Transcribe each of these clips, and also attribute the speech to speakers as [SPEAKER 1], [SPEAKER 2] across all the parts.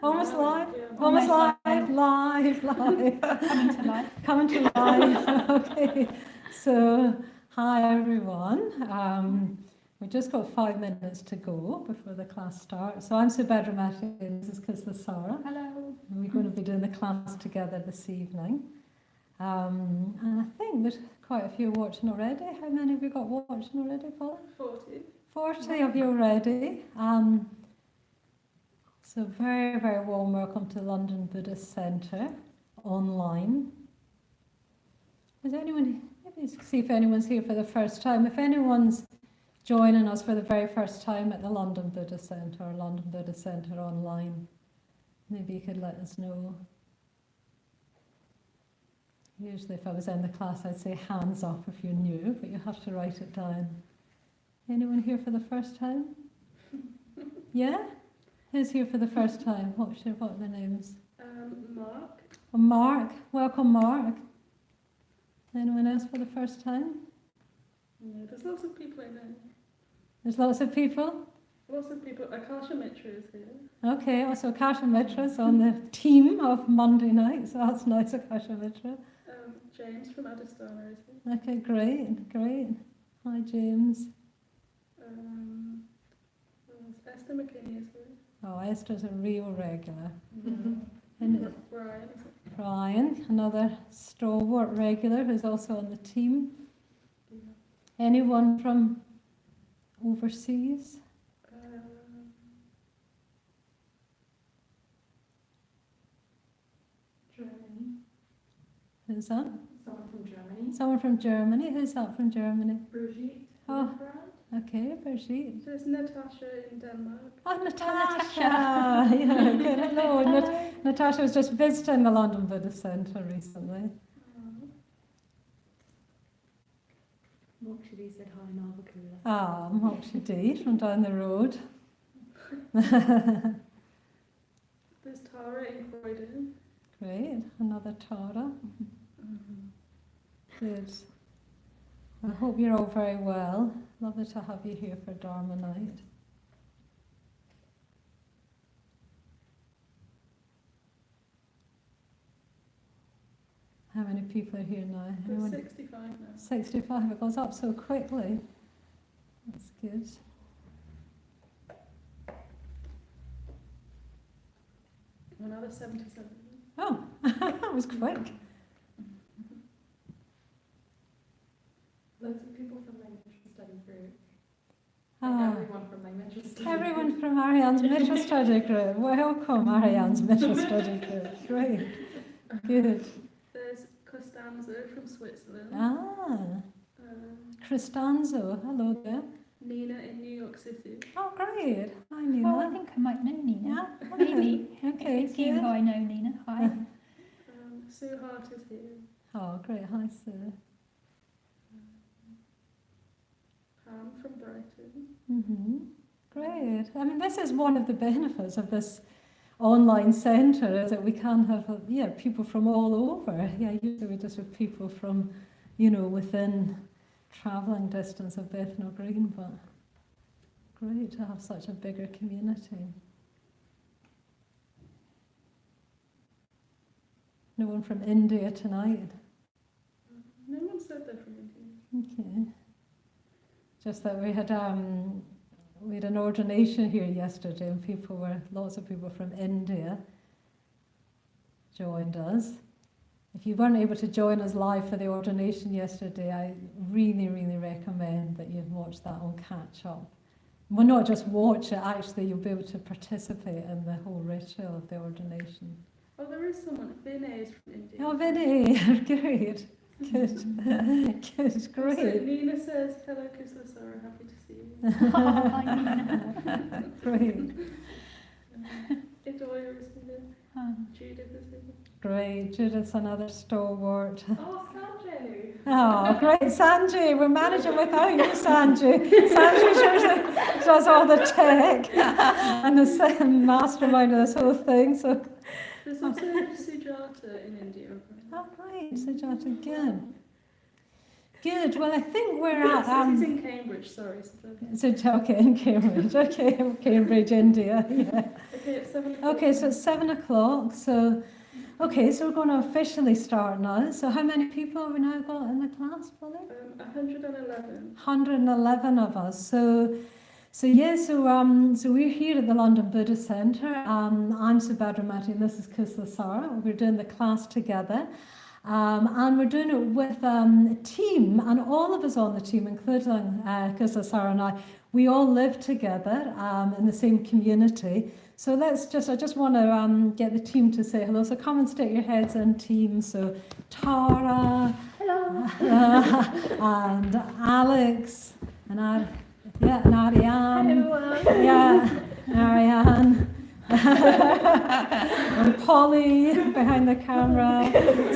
[SPEAKER 1] Almost live?
[SPEAKER 2] Yeah.
[SPEAKER 1] Almost live.
[SPEAKER 3] Coming to life.
[SPEAKER 1] Coming to life. Okay. So, hi everyone. We've just got 5 minutes to go before the class starts. So I'm Subhadramati and this is Kusalasara.
[SPEAKER 3] Hello.
[SPEAKER 1] And we're going to be doing the class together this evening. And I think there's quite a few watching already. How many have you got watching already, Paula?
[SPEAKER 2] 40.
[SPEAKER 1] 40 of you already. So very, very warm welcome to London Buddhist Centre online. Is anyone, maybe see if anyone's here for the first time. If anyone's joining us for the very first time at the London Buddhist Centre or London Buddhist Centre online, maybe you could let us know. Usually if I was in the class I'd say hands up if you're new, but you have to write it down. Anyone here for the first time? Yeah? Who's here for the first time? What are the names?
[SPEAKER 2] Mark.
[SPEAKER 1] Oh, Mark. Welcome, Mark. Anyone else for the first time?
[SPEAKER 2] Yeah, there's lots of people in there.
[SPEAKER 1] There's lots of people?
[SPEAKER 2] Lots of people. Akasha Mitra is here.
[SPEAKER 1] Okay, also Akasha Mitra's on the team of Monday night, so that's nice, Akasha Mitra.
[SPEAKER 2] James from Adistana is here.
[SPEAKER 1] Okay, great. Hi, James.
[SPEAKER 2] Esther McKinney is here.
[SPEAKER 1] Oh, Esther's a real regular.
[SPEAKER 2] Mm-hmm.
[SPEAKER 1] And
[SPEAKER 2] Brian is here.
[SPEAKER 1] Brian, another stalwart regular who's also on the team.
[SPEAKER 2] Yeah.
[SPEAKER 1] Anyone from overseas?
[SPEAKER 2] Germany.
[SPEAKER 1] Who's that?
[SPEAKER 2] Someone from Germany.
[SPEAKER 1] Someone from Germany. Who's that from Germany?
[SPEAKER 2] Brigitte.
[SPEAKER 1] Oh, okay, Brigitte.
[SPEAKER 2] There's Natasha in Denmark.
[SPEAKER 1] Oh, Natasha! Yeah, good. Hello. Natasha was just visiting the London Buddhist Centre recently.
[SPEAKER 4] Mokshidi said hi in Avakula.
[SPEAKER 1] Ah, Mokshidi from down the road.
[SPEAKER 2] There's Tara in Croydon.
[SPEAKER 1] Great, another Tara. Good. I hope you're all very well. Lovely to have you here for Dharma night. How many people are here now?
[SPEAKER 2] There's 65 now.
[SPEAKER 1] 65, it goes up so quickly. That's good.
[SPEAKER 2] Another 77.
[SPEAKER 1] Oh, that was quick.
[SPEAKER 4] Loads of people from my Mitra study group.
[SPEAKER 1] Ah.
[SPEAKER 4] Everyone from my Mitra study group.
[SPEAKER 1] Everyone from Ariane's Mitra study group. Welcome, Ariane's Mitra study group. Great. Good.
[SPEAKER 2] There's Costanzo from Switzerland.
[SPEAKER 1] Ah, Cristanzo. Hello there.
[SPEAKER 2] Nina in New York City.
[SPEAKER 1] Oh, great. Hi,
[SPEAKER 3] Oh, I
[SPEAKER 1] Nina.
[SPEAKER 3] think I might know Nina.
[SPEAKER 1] Yeah,
[SPEAKER 3] Maybe.
[SPEAKER 1] Okay,
[SPEAKER 3] It's you
[SPEAKER 1] good.
[SPEAKER 3] who I know, Nina. Hi.
[SPEAKER 2] Sue Hart is here.
[SPEAKER 1] Oh, great. Hi, Sue.
[SPEAKER 2] Pam from Brighton.
[SPEAKER 1] Great. I mean, this is one of the benefits of this online centre, is that we can have people from all over. Yeah, usually we just have people from, within travelling distance of Bethnal Green, but great to have such a bigger community. No one from India tonight?
[SPEAKER 2] No one said they're from India.
[SPEAKER 1] Okay. Just that we had an ordination here yesterday, and lots of people from India joined us. If you weren't able to join us live for the ordination yesterday, I really, really recommend that you watch that on catch up. Well, not just watch it, actually you'll be able to participate in the whole ritual of the ordination.
[SPEAKER 2] Oh, there is someone. Vinay is from India.
[SPEAKER 1] Oh, Vinny, great. Good. Good, great.
[SPEAKER 2] So Nina says, hello Kusalasara, happy to see you.
[SPEAKER 3] Hi, Nina.
[SPEAKER 1] Great.
[SPEAKER 2] Idoya is here. Judith is here.
[SPEAKER 1] Great. Judith's another stalwart.
[SPEAKER 2] Oh, Sanjay!
[SPEAKER 1] Oh, great. Sanjay, we're managing without you, Sanjay. Sanjay does all the tech and the mastermind of this whole thing. So.
[SPEAKER 2] There's also Sujata in India.
[SPEAKER 1] Oh, great. Sujata, good. Good. Well, I think we're at...
[SPEAKER 2] He's in Cambridge, sorry.
[SPEAKER 1] Okay, in Cambridge. Okay, Cambridge, India. Yeah.
[SPEAKER 2] Okay, Okay, it's 7 o'clock.
[SPEAKER 1] Okay, so it's 7 o'clock. So we're going to officially start now. So how many people have we now got in the class, Polly?
[SPEAKER 2] 111.
[SPEAKER 1] 111 of us. So we're here at the London Buddhist Centre. I'm Subhadramati and this is Kusalasara. We're doing the class together. And we're doing it with a team, and all of us on the team, including Kusalasara and I, we all live together in the same community. So I just want to get the team to say hello. So come and stick your heads in teams. So Tara,
[SPEAKER 3] Hello.
[SPEAKER 1] and Alex, and Ariane.
[SPEAKER 3] Everyone.
[SPEAKER 1] Yeah, Ariane. And Polly behind the camera.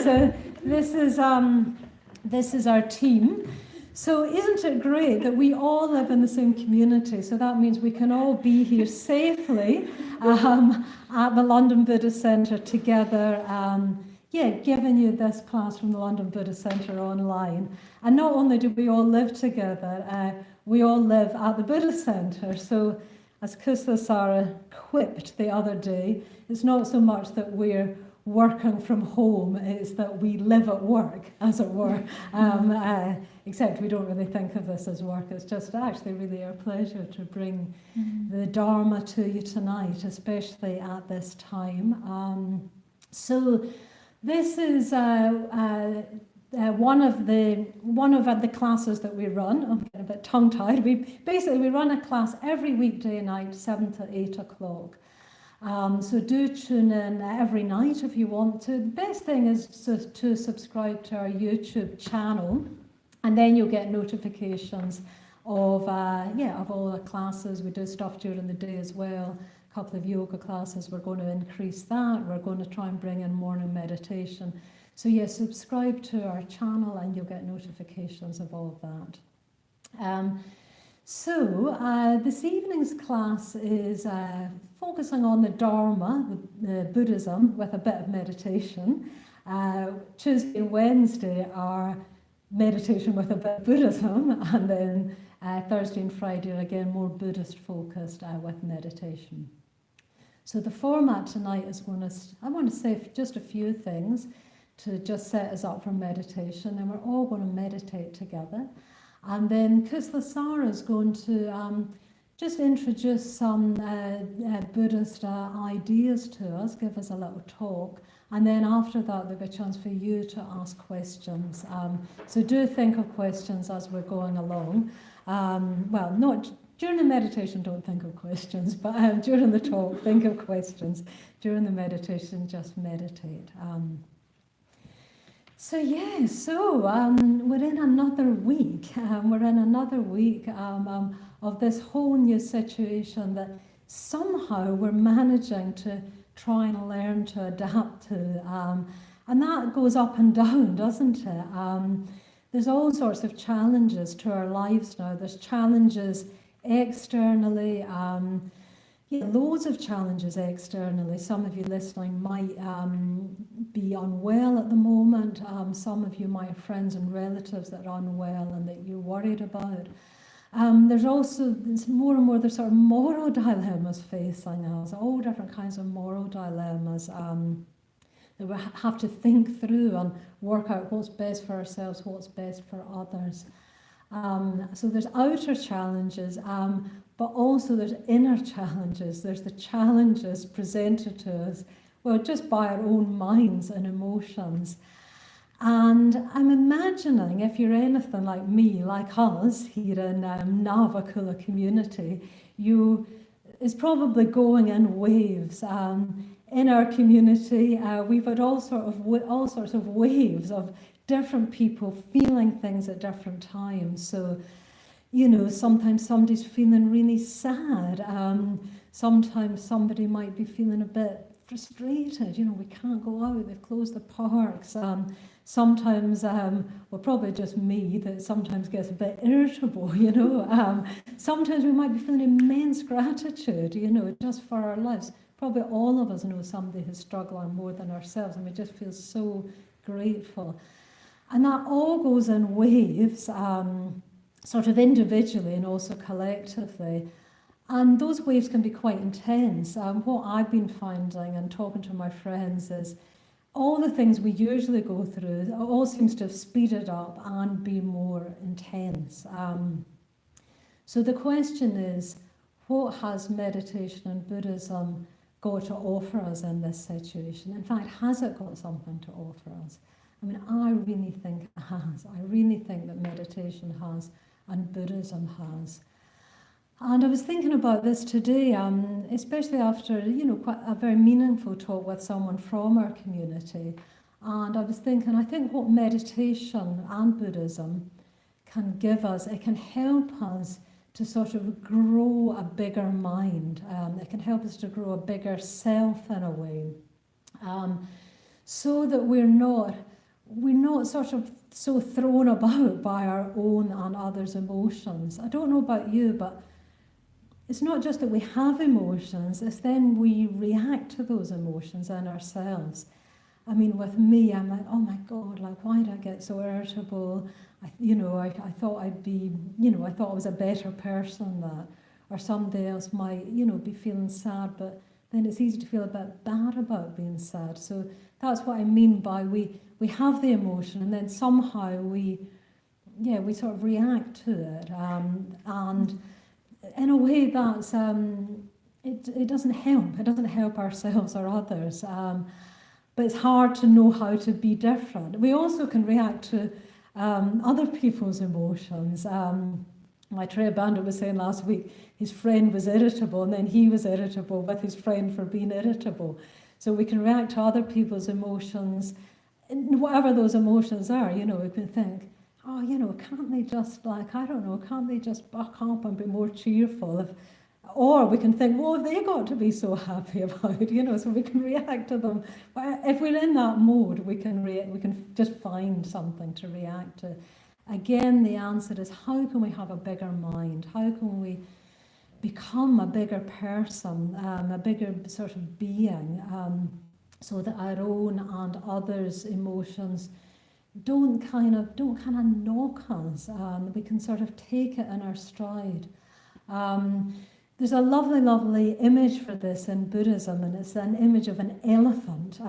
[SPEAKER 1] So this is our team. So isn't it great that we all live in the same community? So that means we can all be here safely at the London Buddhist Centre together. Giving you this class from the London Buddhist Centre online. And not only do we all live together, we all live at the Buddhist Centre. So as Kusalasara quipped the other day, it's not so much that we're working from home, it's that we live at work, as it were. Except we don't really think of this as work. It's just actually really our pleasure to bring the Dharma to you tonight, especially at this time. So this is one of the classes that we run. I'm getting a bit tongue-tied. We run a class every weekday night, 7 to 8 o'clock. So do tune in every night if you want to. The best thing is to subscribe to our YouTube channel, and then you'll get notifications of all the classes. We do stuff during the day as well. A couple of yoga classes. We're going to increase that. We're going to try and bring in morning meditation. So subscribe to our channel and you'll get notifications of all of that. This evening's class is focusing on the Dharma, the Buddhism, with a bit of meditation. Tuesday and Wednesday are meditation with a bit of Buddhism, and then Thursday and Friday are again more Buddhist focused with meditation. So the format tonight is I want to say just a few things to just set us up for meditation, and we're all going to meditate together. And then Kusalasara is going to just introduce some Buddhist ideas to us, give us a little talk, and then after that there'll be a chance for you to ask questions. So do think of questions as we're going along. Not during the meditation, don't think of questions, but during the talk, think of questions. During the meditation, just meditate. We're in another week. We're in another week of this whole new situation that somehow we're managing to try and learn to adapt to. And that goes up and down, doesn't it? There's all sorts of challenges to our lives now. There's challenges externally, loads of challenges externally. Some of you listening might be unwell at the moment. Some of you might have friends and relatives that are unwell and that you're worried about. There's also more and more there's sort of moral dilemmas facing us, all different kinds of moral dilemmas that we have to think through and work out what's best for ourselves, what's best for others. So there's outer challenges, but also there's inner challenges. There's the challenges presented to us, just by our own minds and emotions. And I'm imagining if you're anything like me, like us here in Navakula community, it's probably going in waves. In our community, we've had all sorts of waves of different people feeling things at different times. So, sometimes somebody's feeling really sad. Sometimes somebody might be feeling a bit frustrated. We can't go out, they've closed the parks. Sometimes, probably just me, that sometimes gets a bit irritable, Sometimes we might be feeling immense gratitude, just for our lives. Probably all of us know somebody who's struggling more than ourselves, and we just feel so grateful. And that all goes in waves, sort of individually and also collectively. And those waves can be quite intense. What I've been finding and talking to my friends is all the things we usually go through, it all seems to have speeded up and be more intense. So the question is, what has meditation and Buddhism got to offer us in this situation? In fact, has it got something to offer us? I mean, I really think it has. I really think that meditation has and Buddhism has. And I was thinking about this today, especially after, quite a very meaningful talk with someone from our community. And I was thinking, I think what meditation and Buddhism can give us, it can help us to sort of grow a bigger mind. It can help us to grow a bigger self in a way, so that we're not sort of so thrown about by our own and others' emotions. I don't know about you, but it's not just that we have emotions, it's then we react to those emotions in ourselves. I mean, with me, I'm like, oh my God, like, why did I get so irritable? I thought I'd be, I thought I was a better person than that. Or somebody else might, be feeling sad, but then it's easy to feel a bit bad about being sad. So that's what I mean by we have the emotion and then somehow we sort of react to it. And in a way that's, it doesn't help. It doesn't help ourselves or others. But it's hard to know how to be different. We also can react to other people's emotions. My Trey Bandit was saying last week, his friend was irritable and then he was irritable with his friend for being irritable. So we can react to other people's emotions, whatever those emotions are, we can think, oh, can't they just can't they just buck up and be more cheerful? Or we can think, well, they got to be so happy about it, so we can react to them. But if we're in that mode, we can just find something to react to. Again, the answer is, how can we have a bigger mind? How can we become a bigger person, a bigger sort of being, so that our own and others' emotions don't kind of knock us. We can sort of take it in our stride. There's a lovely, lovely image for this in Buddhism, and it's an image of an elephant.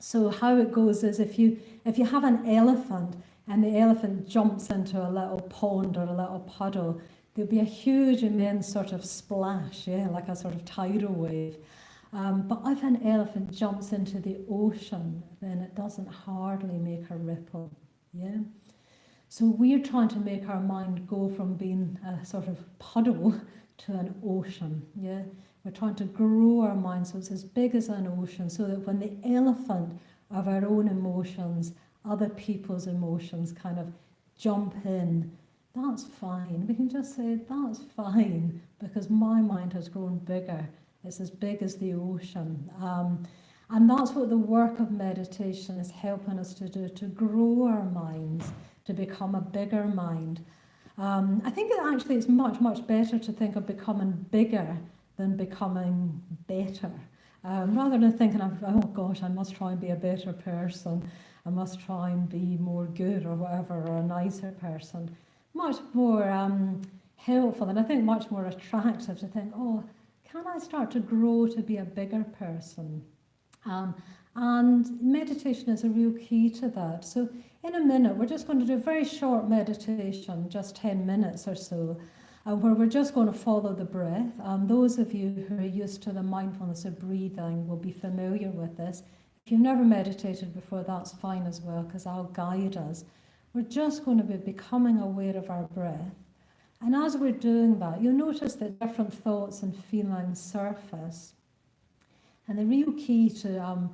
[SPEAKER 1] So how it goes is, if you have an elephant and the elephant jumps into a little pond or a little puddle, there'll be a huge, immense sort of splash, like a sort of tidal wave. But if an elephant jumps into the ocean, then it doesn't hardly make a ripple, So we're trying to make our mind go from being a sort of puddle to an ocean, We're trying to grow our mind so it's as big as an ocean, so that when the elephant of our own emotions, other people's emotions kind of jump in, that's fine. We can just say, that's fine, because my mind has grown bigger. It's as big as the ocean. And that's what the work of meditation is helping us to do, to grow our minds, to become a bigger mind. I think actually it's much, much better to think of becoming bigger than becoming better. Rather than thinking, oh gosh, I must try and be a better person, I must try and be more good or whatever, or a nicer person. Much more helpful, and I think much more attractive to think, oh, can I start to grow to be a bigger person? And meditation is a real key to that. So in a minute, we're just going to do a very short meditation, just 10 minutes or so, where we're just going to follow the breath. Those of you who are used to the mindfulness of breathing will be familiar with this. If you've never meditated before, that's fine as well, because I'll guide us. We're just going to be becoming aware of our breath. And as we're doing that, you'll notice that different thoughts and feelings surface. And the real key to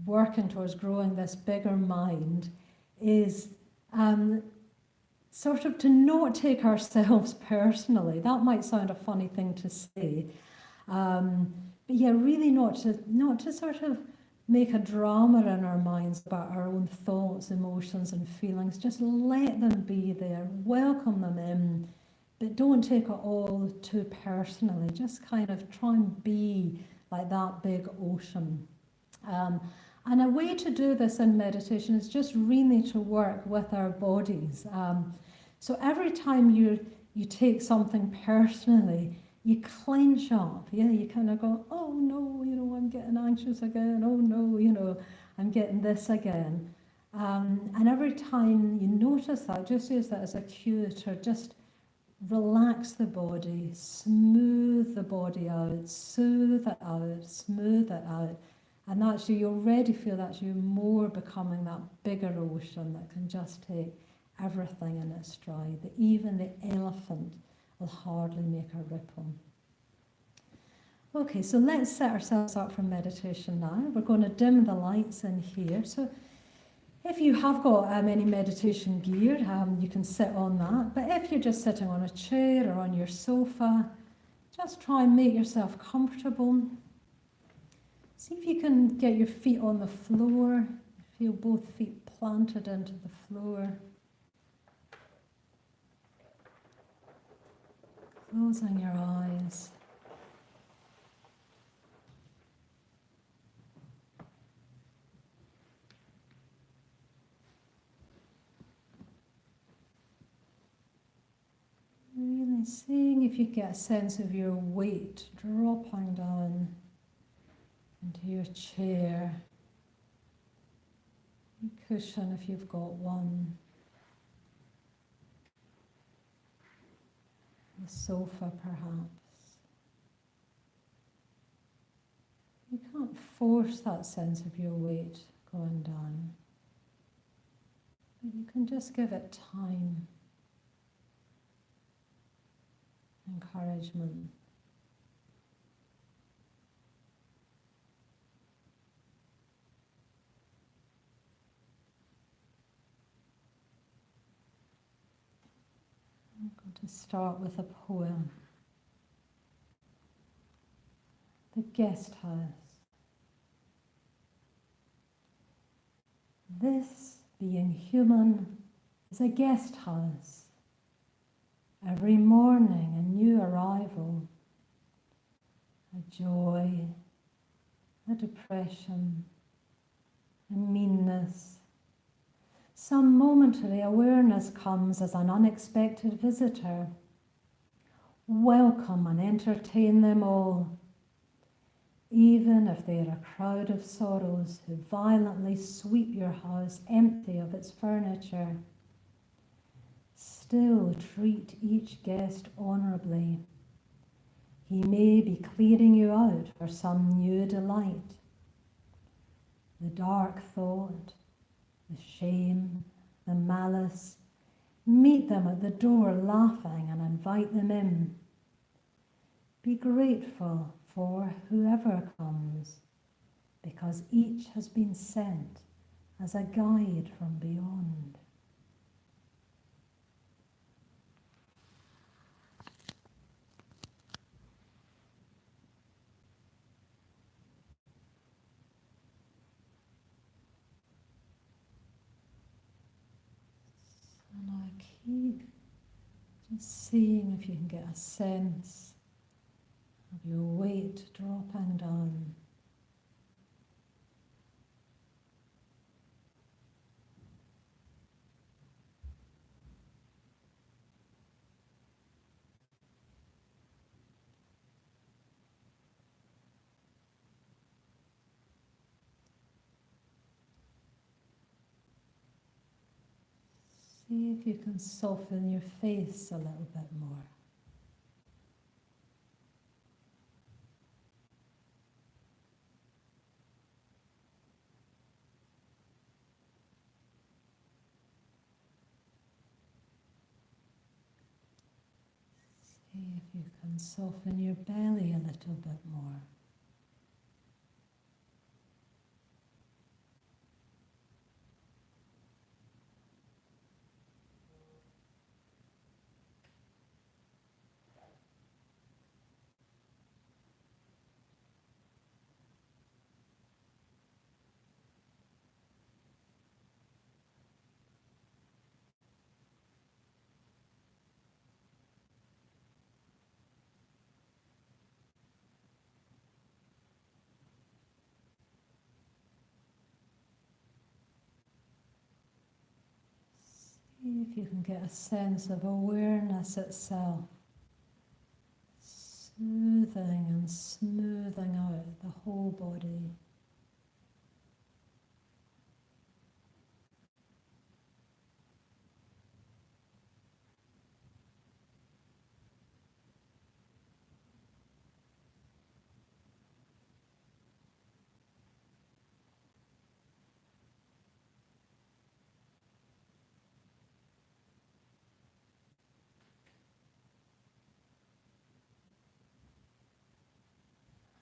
[SPEAKER 1] working towards growing this bigger mind is sort of to not take ourselves personally. That might sound a funny thing to say. But really not to sort of make a drama in our minds about our own thoughts, emotions and feelings. Just let them be there, welcome them in, but don't take it all too personally. Just kind of try and be like that big ocean. And a way to do this in meditation is just really to work with our bodies. So every time you take something personally, you clench up, yeah, you kind of go, oh no, I'm getting anxious again, oh no, I'm getting this again. And every time you notice that, just use that as a cue to just relax the body, smooth the body out, soothe it out, smooth it out. And actually you already feel that you're more becoming that bigger ocean that can just take everything in its stride, that even the elephant will hardly make a ripple. Okay, so let's set ourselves up for meditation now. We're going to dim the lights in here. So if you have got any meditation gear, you can sit on that. But if you're just sitting on a chair or on your sofa, just try and make yourself comfortable. See if you can get your feet on the floor. Feel both feet planted into the floor. Closing your eyes. Really seeing if you get a sense of your weight dropping down into your chair, your cushion if you've got one, the sofa perhaps. You can't force that sense of your weight going down, but you can just give it time, encouragement. I'm going to start with a poem. The Guest House. This, being human, is a guest house. Every morning a new arrival, a joy, a depression, a meanness. Some momentary awareness comes as an unexpected visitor. Welcome and entertain them all, even if they are a crowd of sorrows who violently sweep your house empty of its furniture. Still treat each guest honourably. He may be clearing you out for some new delight. The dark thought, the shame, the malice, meet them at the door laughing and invite them in. Be grateful for whoever comes, because each has been sent as a guide from beyond. And I keep just seeing if you can get a sense of your weight dropping down. See if you can soften your face a little bit more. See if you can soften your belly a little bit more. See if you can get a sense of awareness itself, soothing and smoothing out the whole body.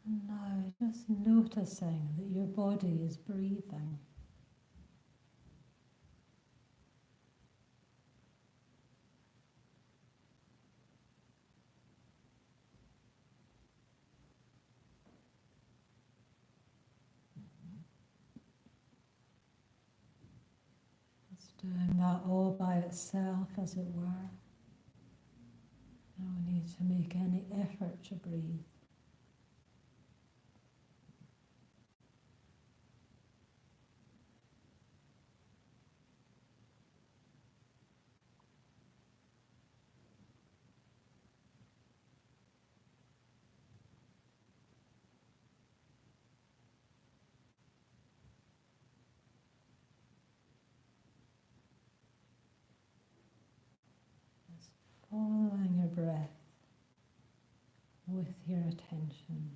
[SPEAKER 1] And now just noticing that your body is breathing. It's doing that all by itself, as it were. No need to make any effort to breathe. Just following your breath with your attention.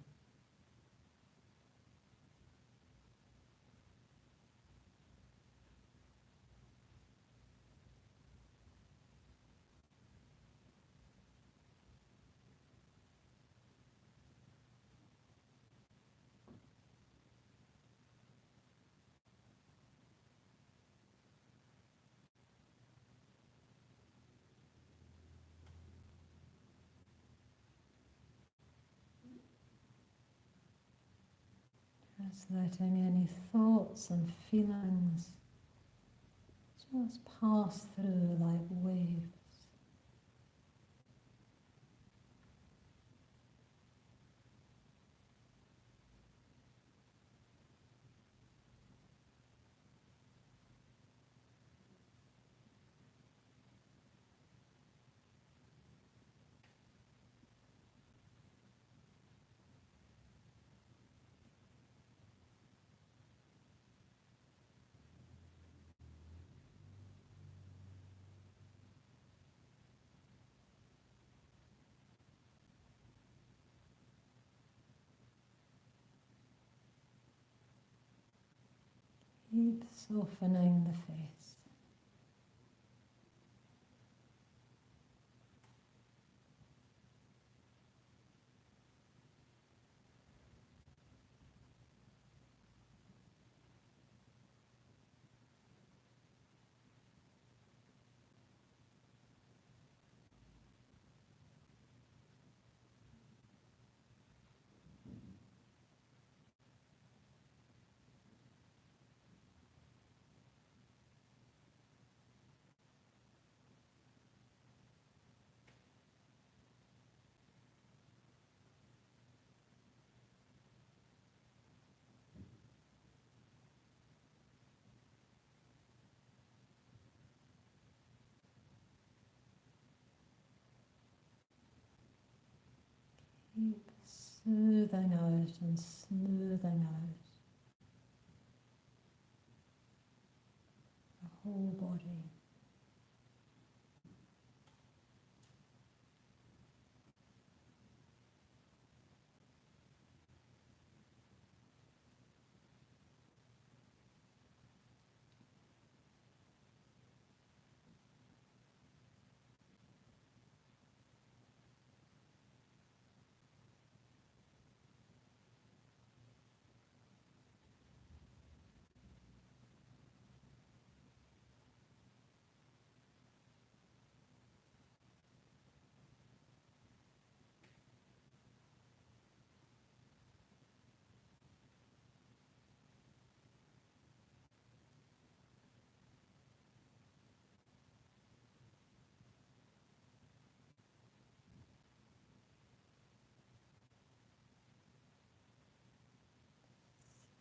[SPEAKER 1] Just letting any thoughts and feelings just pass through like waves. Keep softening the face. Keep soothing out and smoothing out the whole body.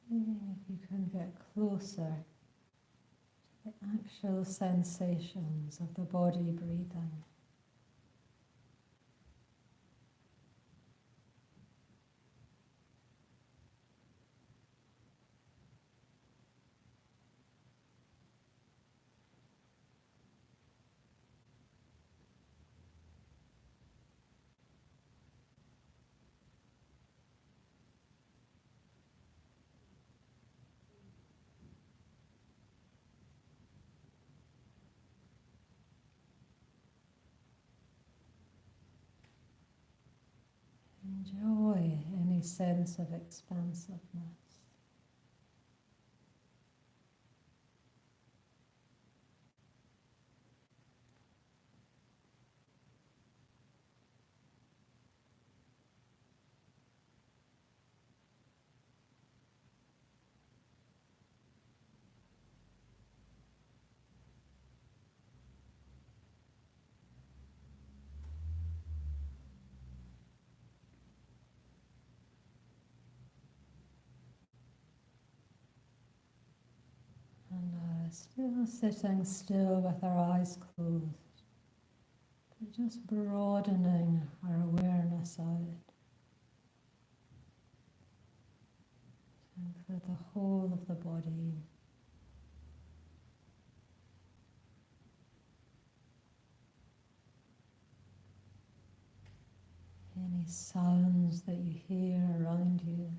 [SPEAKER 1] Seeing if you can get closer to the actual sensations of the body breathing. Enjoy any sense of expansiveness. And still sitting still with our eyes closed, but just broadening our awareness out to include the whole of the body. Any sounds that you hear around you,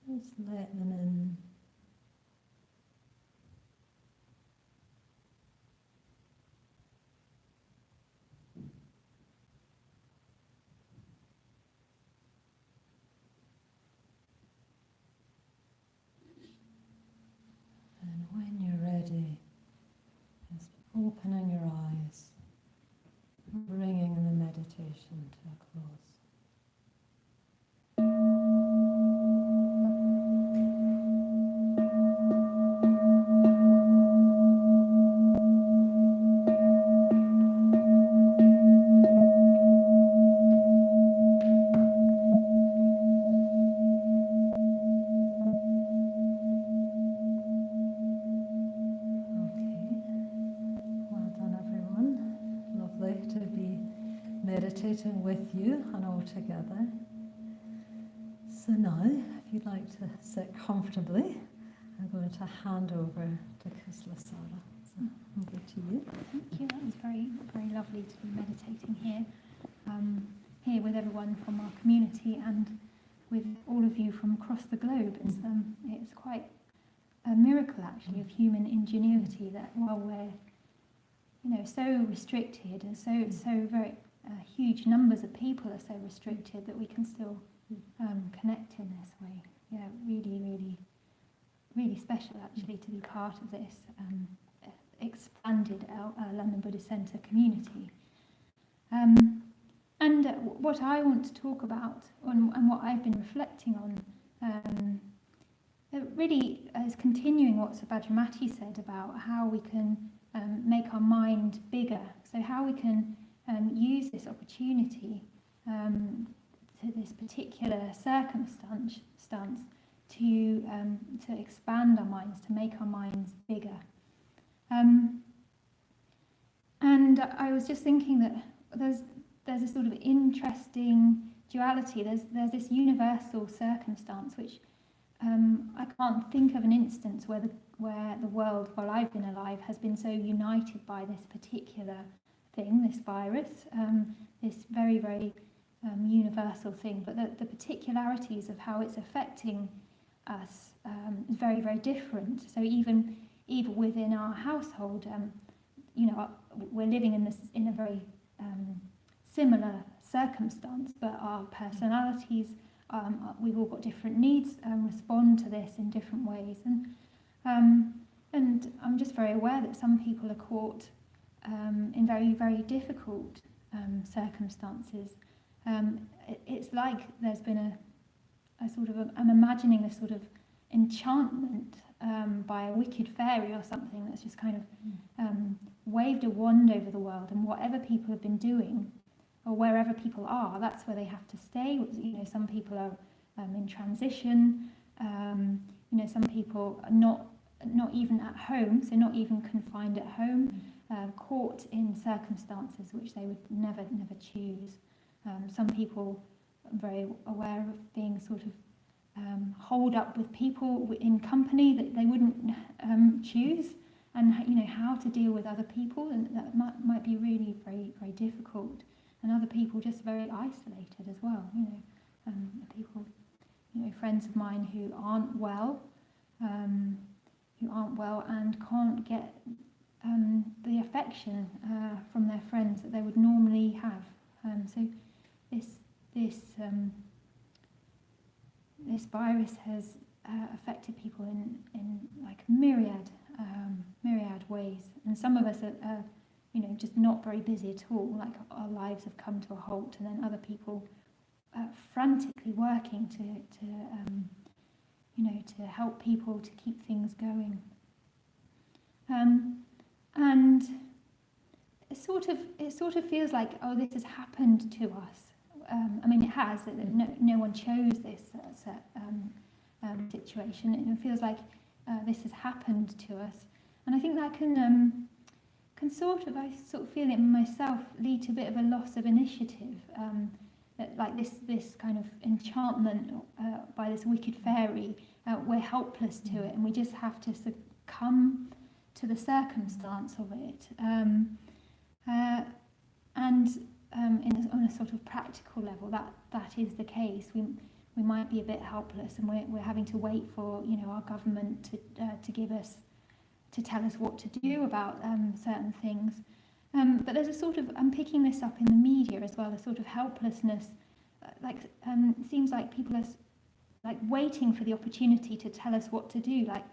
[SPEAKER 1] just let them in. And when you're ready, just opening your eyes, bringing the meditation to a close. Meditating with you and all together. So now, if you'd like to sit comfortably, I'm going to hand over to Kusalasara. So I'll give to you.
[SPEAKER 3] Thank you. That was very, very lovely to be meditating here, here with everyone from our community and with all of you from across the globe. It's quite a miracle, actually, of human ingenuity that while we're, so restricted and so very huge numbers of people are so restricted that we can still connect in this way. Yeah, really, really, really special actually to be part of this expanded London Buddhist Centre community. And what I want to talk about and what I've been reflecting on really is continuing what Subhadramati said about how we can make our mind bigger. So how we can use this opportunity to this particular circumstance to expand our minds, to make our minds bigger. And I was just thinking that there's a sort of interesting duality. There's this universal circumstance which I can't think of an instance where the world, while I've been alive, has been so united by this particular thing, this virus, this very, very universal thing, but the particularities of how it's affecting us is very, very different. So even within our household, we're living in a very similar circumstance, but our personalities, we've all got different needs and respond to this in different ways. And I'm just very aware that some people are caught in very, very difficult circumstances. It's like there's been a sort of, I'm imagining a sort of enchantment by a wicked fairy or something that's just kind of waved a wand over the world, and whatever people have been doing, or wherever people are, that's where they have to stay. Some people are in transition. Some people are not even at home, so not even confined at home, caught in circumstances which they would never choose. Some people are very aware of being sort of holed up with people in company that they wouldn't choose, and how to deal with other people, and that might be really very, very difficult. And other people just very isolated as well. People, friends of mine who aren't well and can't get the affection from their friends that they would normally have. So this virus has affected people in like myriad ways, and some of us are just not very busy at all. Like our lives have come to a halt, and then other people frantically working to help people to keep things going. And it sort of feels like, oh, this has happened to us. I mean, it has. No one chose this situation. It feels like this has happened to us, and I think that can sort of, I sort of feel it myself, lead to a bit of a loss of initiative. That like this kind of enchantment by this wicked fairy, we're helpless to it, and we just have to succumb to the circumstance of it. On a sort of practical level, that is the case. We might be a bit helpless, and we're having to wait for our government to tell us what to do about certain things. But there's a sort of, I'm picking this up in the media as well, a sort of helplessness. It seems like people are like waiting for the opportunity to tell us what to do, like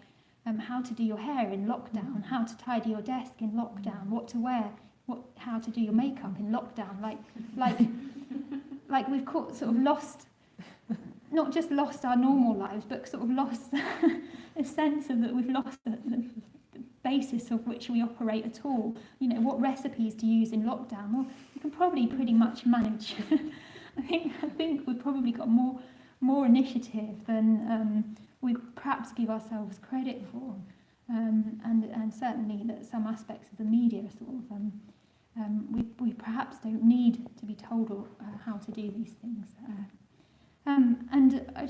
[SPEAKER 3] how to do your hair in lockdown, how to tidy your desk in lockdown, what to wear, how to do your makeup in lockdown. Like we've sort of lost, not just lost our normal lives, but sort of lost a sense of that we've lost the basis of which we operate at all. What recipes to use in lockdown? Well, you can probably pretty much manage. I think we've probably got more initiative than we perhaps give ourselves credit for, and certainly that some aspects of the media sort of we perhaps don't need to be told how to do these things. And I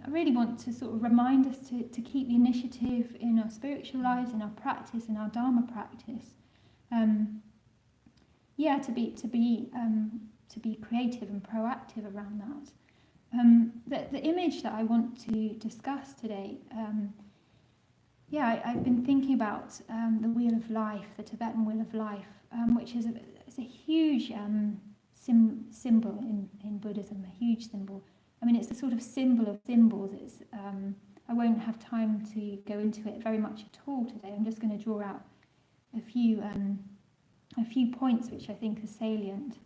[SPEAKER 3] really want to sort of remind us to keep the initiative in our spiritual lives, in our practice, in our Dharma practice. To be creative and proactive around that. The image that I want to discuss today, I've been thinking about the Wheel of Life, the Tibetan Wheel of Life, which is a huge symbol in Buddhism, a huge symbol. I mean, it's the sort of symbol of symbols. It's I won't have time to go into it very much at all today. I'm just going to draw out a few points which I think are salient.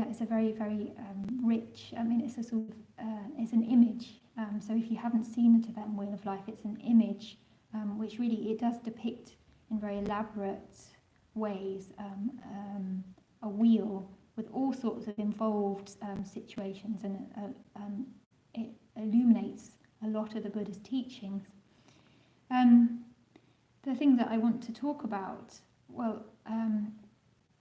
[SPEAKER 3] It's a very, very rich. I mean, it's a sort of it's an image. So if you haven't seen the Tibetan Wheel of Life, it's an image which really it does depict in very elaborate ways a wheel with all sorts of involved situations, and it illuminates a lot of the Buddha's teachings. The thing that I want to talk about,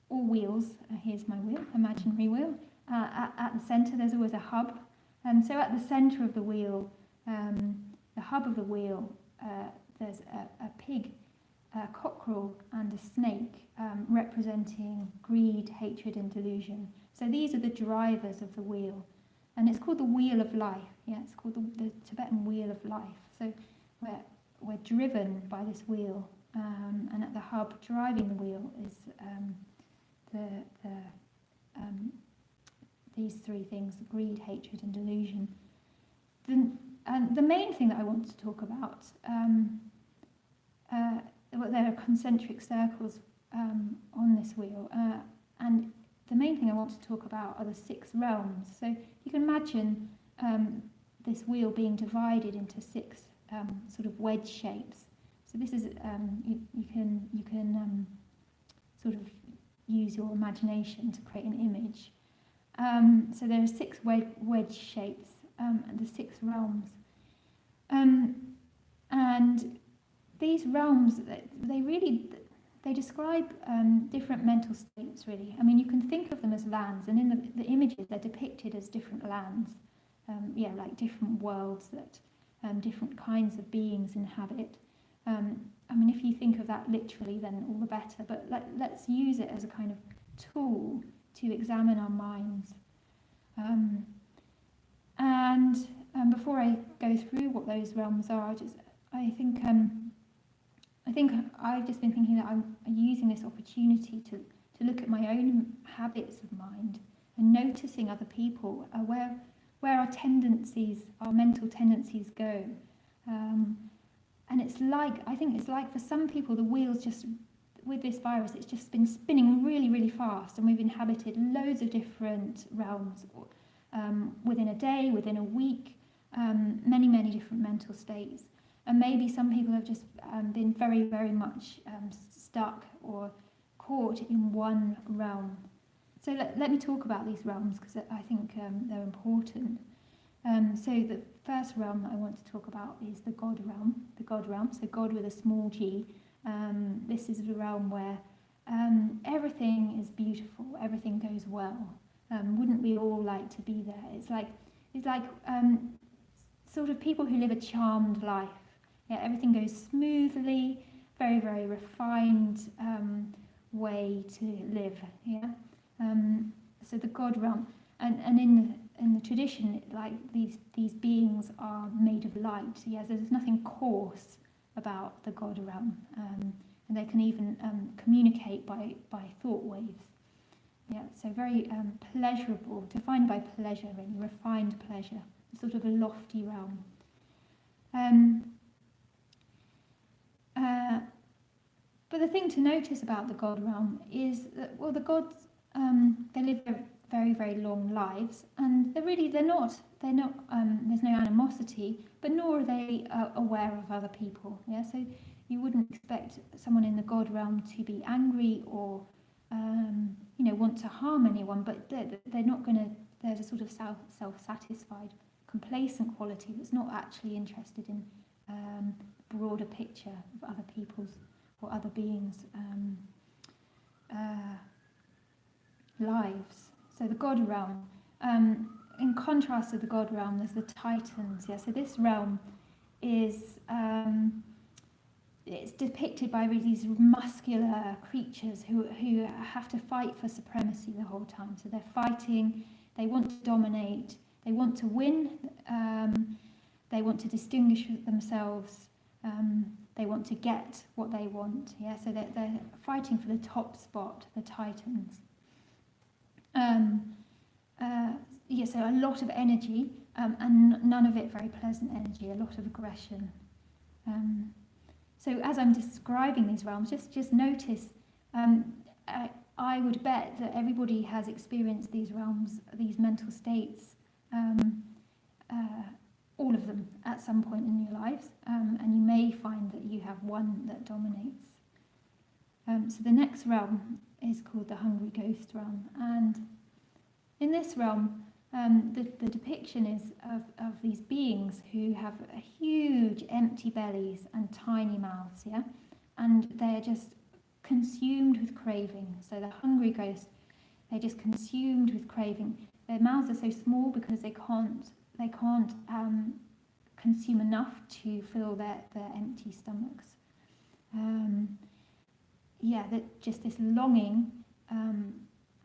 [SPEAKER 3] all wheels, here's my wheel, imaginary wheel. At the centre there's always a hub, and so at the centre of the wheel, the hub of the wheel, there's a pig, a cockerel and a snake, representing greed, hatred and delusion. So these are the drivers of the wheel, and it's called the Wheel of Life. It's called the Tibetan Wheel of Life. So we're driven by this wheel, and at the hub driving the wheel is these three things: greed, hatred and delusion. The main thing that I want to talk about, there are concentric circles on this wheel, and the main thing I want to talk about are the 6 realms. So you can imagine this wheel being divided into 6 sort of wedge shapes. So this is you can sort of use your imagination to create an image. So there are 6 wedge shapes, and the 6 realms, and these realms, they describe different mental states, really. I mean, you can think of them as lands, and in the images they're depicted as different lands, like different worlds that different kinds of beings inhabit. I mean, if you think of that literally, then all the better, but let's use it as a kind of tool to examine our minds. And before I go through what those realms are, I think think I've just been thinking that I'm using this opportunity to look at my own habits of mind and noticing other people, where our tendencies, our mental tendencies go. And I think it's like for some people, the wheels just, with this virus, it's just been spinning really, really fast, and we've inhabited loads of different realms within a day, within a week, many, many different mental states. And maybe some people have just been very, very much stuck or caught in one realm. So let me talk about these realms, because I think they're important. So the first realm I want to talk about is the God realm. The God realm, so God with a small g. This is the realm where everything is beautiful, everything goes well. Wouldn't we all like to be there? It's like sort of people who live a charmed life. Yeah, everything goes smoothly, very, very refined way to live. Yeah. So the God realm, and in the tradition, like these beings are made of light. Yeah, so there's nothing coarse about the God realm, and they can even communicate by thought waves. Yeah, so very pleasurable, defined by pleasure, really refined pleasure, sort of a lofty realm. But the thing to notice about the God realm is that, well, the gods, they live very, very long lives, and they're not. There's no animosity, but nor are they aware of other people. Yeah, so you wouldn't expect someone in the God realm to be angry or want to harm anyone, but they're not going to. There's a sort of self-satisfied, complacent quality that's not actually interested in broader picture of other people's or other beings' lives. So the God realm, in contrast to the God realm, there's the Titans. Yeah, so this realm is it's depicted by really these muscular creatures who have to fight for supremacy the whole time. So they're fighting, they want to dominate, they want to win, they want to distinguish themselves, they want to get what they want. Yeah, so they're fighting for the top spot, the Titans. So a lot of energy, and none of it very pleasant energy, a lot of aggression. So as I'm describing these realms, just notice, I would bet that everybody has experienced these realms, these mental states, all of them at some point in your lives, and you may find that you have one that dominates. So the next realm is called the Hungry Ghost realm, and in this realm, the depiction is of these beings who have huge empty bellies and tiny mouths, yeah, and they're just consumed with craving. So the hungry ghost, they're just consumed with craving. Their mouths are so small because they can't consume enough to fill their empty stomachs. Just this longing.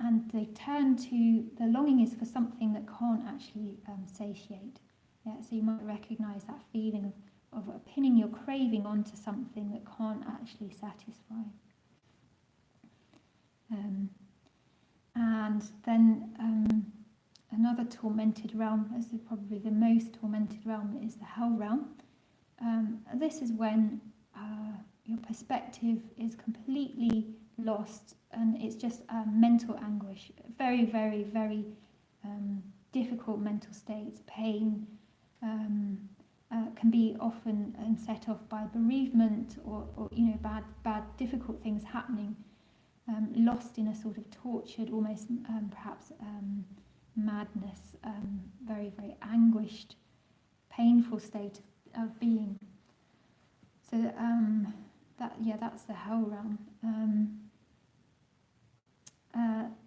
[SPEAKER 3] And they turn to, the longing is for something that can't actually satiate. Yeah, so you might recognise that feeling of pinning your craving onto something that can't actually satisfy. And then another tormented realm, this is probably the most tormented realm, is the hell realm. This is when your perspective is completely lost, and it's just mental anguish, very, very, very difficult mental states. Pain can be often set off by bereavement or bad, difficult things happening. Lost in a sort of tortured, almost perhaps madness, very, very anguished, painful state of being. So that's the hell realm.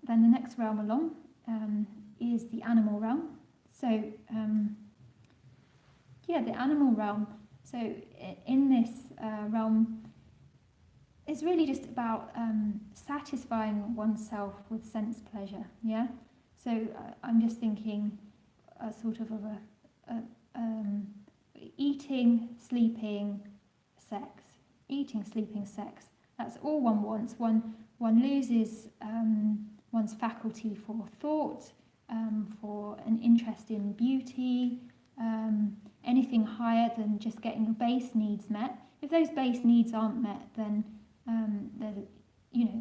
[SPEAKER 3] Then the next realm along is the animal realm. So the animal realm. So in this realm, it's really just about satisfying oneself with sense pleasure. Yeah. So I'm just thinking sort of a eating, sleeping, sex. eating, sleeping, sex. That's all one wants. One loses one's faculty for thought, for an interest in beauty, anything higher than just getting your base needs met. If those base needs aren't met, then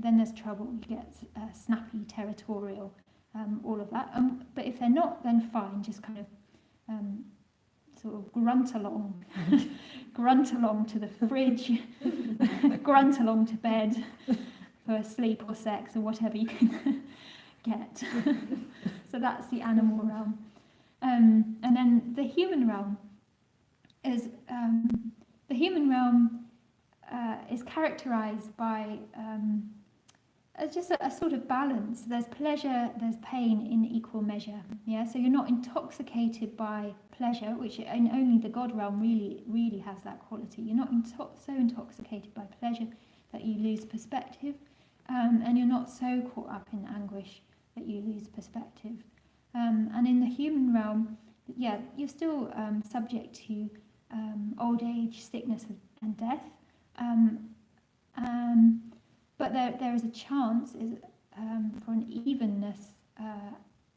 [SPEAKER 3] then there's trouble. You get snappy, territorial, all of that. But if they're not, then fine. Just kind of sort of grunt along, grunt along to the fridge, grunt along to bed for sleep or sex or whatever you can get. So that's the animal realm. And then the human realm is characterized by just a sort of balance. There's pleasure, there's pain in equal measure. Yeah, so you're not intoxicated by pleasure, which only the God realm really has that quality. You're not so intoxicated by pleasure that you lose perspective, and you're not so caught up in anguish that you lose perspective. And in the human realm, you're still subject to old age, sickness, and death. But there is a chance for an evenness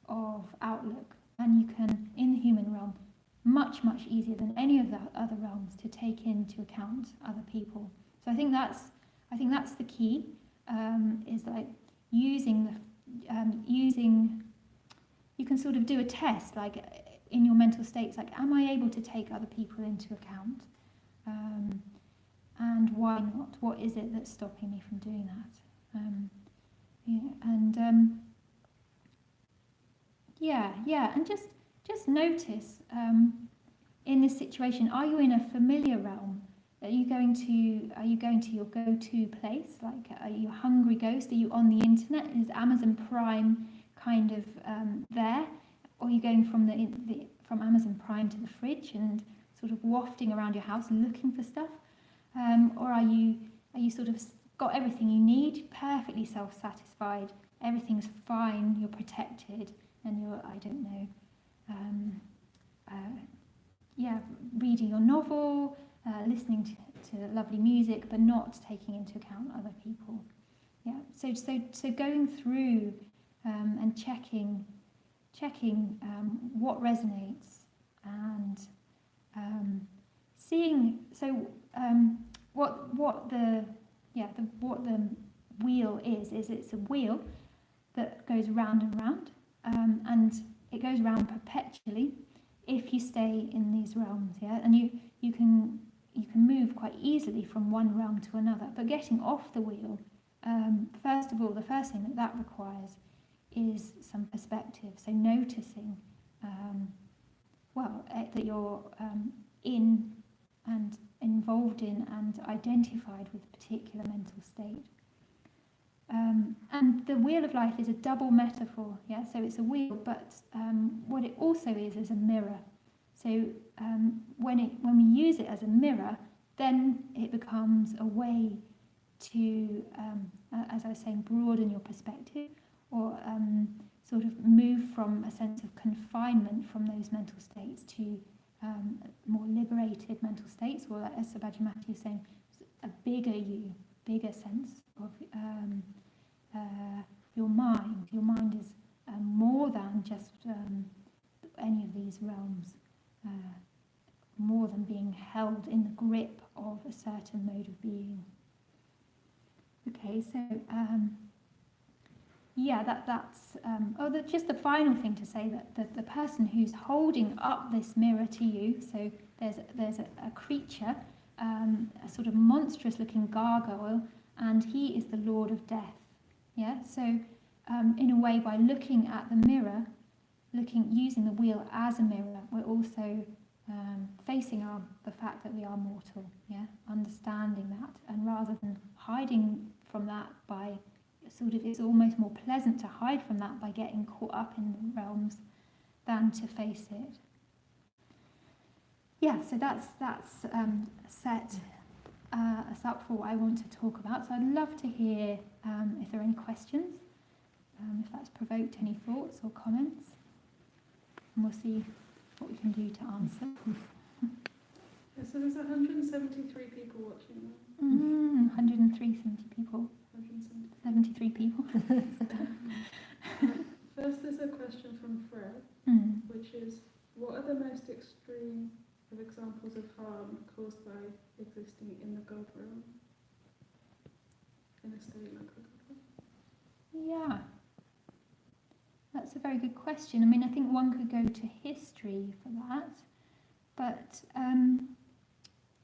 [SPEAKER 3] of outlook, and you can, in the human realm, much easier than any of the other realms, to take into account other people. So I think that's the key. Is like using. You can sort of do a test, like in your mental states, like, am I able to take other people into account? And why not? What is it that's stopping me from doing that? And just notice in this situation, are you in a familiar realm? Are you going to your go-to place? Like, are you a hungry ghost? Are you on the internet? Is Amazon Prime kind of there? Or are you going from Amazon Prime to the fridge and sort of wafting around your house looking for stuff? Or are you sort of got everything you need, perfectly self-satisfied, everything's fine, you're protected, and you're, I don't know, reading your novel, listening to lovely music, but not taking into account other people. Yeah. So going through and checking what resonates, and seeing what the wheel is it's a wheel that goes round and round, and it goes round perpetually if you stay in these realms. Yeah, and you can move quite easily from one realm to another, but getting off the wheel, first of all, the first thing that requires is some perspective. So noticing that you're in and involved in and identified with a particular mental state. And the wheel of life is a double metaphor. Yeah, so it's a wheel, but what it also is a mirror. So when we use it as a mirror, then it becomes a way to, as I was saying, broaden your perspective, or sort of move from a sense of confinement from those mental states to more liberated mental states, or, like, as Subhadramati was saying, a bigger sense of your mind. Your mind is more than just any of these realms, more than being held in the grip of a certain mode of being. Okay, so that's just the final thing to say, that the person who's holding up this mirror to you, so there's a creature, a sort of monstrous looking gargoyle, and he is the Lord of Death. Yeah, so in a way, by looking at the mirror, using the wheel as a mirror, we're also facing the fact that we are mortal. Yeah, understanding that, and rather than hiding from that by it's almost more pleasant to hide from that by getting caught up in the realms than to face it. Yeah, so that's set us up for what I want to talk about. So I'd love to hear if there are any questions, if that's provoked any thoughts or comments, and we'll see what we can do to answer.
[SPEAKER 2] So there's 173 people watching now.
[SPEAKER 3] 103, 70 people.
[SPEAKER 2] 170.
[SPEAKER 3] 73 people.
[SPEAKER 2] First, there's a question from Fred, which is, what are the most extreme of examples of harm caused by existing in the God realm? In a state like the God realm?
[SPEAKER 3] Yeah. That's a very good question. I mean, I think one could go to history for that. But,